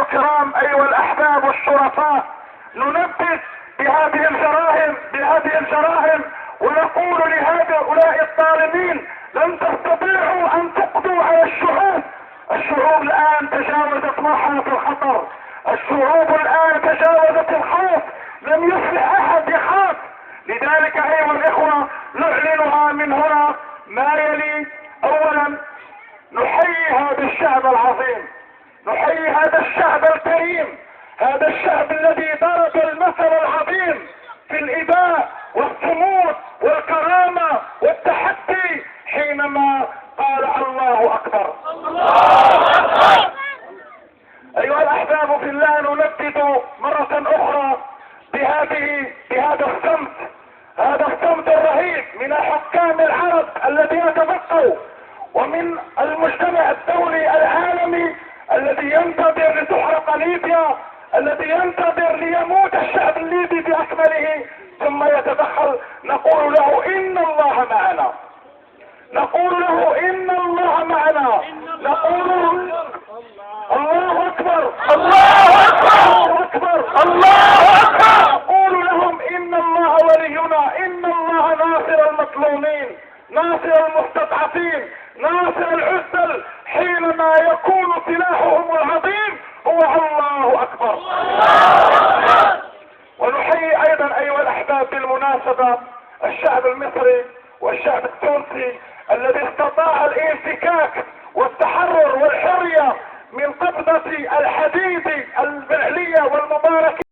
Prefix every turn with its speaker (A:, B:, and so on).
A: الكرام ايها الاحباب الشرفاء، ننبه بهذه الجرائم ونقول لهؤلاء الظالمين لن تستطيعوا ان تقضوا على الشعوب. الشعوب الان تجاوزت مرحلة الخطر، الشعوب الان تجاوزت الخوف، لم يصبح احد يخاف. لذلك ايها الاخوة نعلنها من هنا ما يلي. اولا نحيي هذا الشعب العظيم، نحيي هذا الشعب الكريم، هذا الشعب الذي ضرب المثل العظيم في الإباء والصمود والكرامة والتحدي حينما قال الله أكبر. أيها الأحباب في الله، ننبه مرة أخرى بهذا الصمت، هذا الصمت الرهيب من الحكام العرب الذين تبقوا ومن المجتمع الدولي العالمي الذي ينتظر لتحرق ليبيا، الذي ينتظر ليموت الشعب الليبي بأكمله ثم يتدخل. نقول له إن الله معنا، نقول له إن الله معنا، نقول الله أكبر، الله أكبر، الله أكبر. نقول لهم إن الله ولينا، إن الله ناصر المظلومين، ناصر المستضعفين، ناصر العسل حينما يكون سلاحهم العظيم هو الله أكبر. ونحيي أيضا أيها الأحباب بالمناسبة الشعب المصري والشعب التونسي الذي استطاع الانفكاك والتحرر والحرية من قبضة الحديد الفعلية والمباركة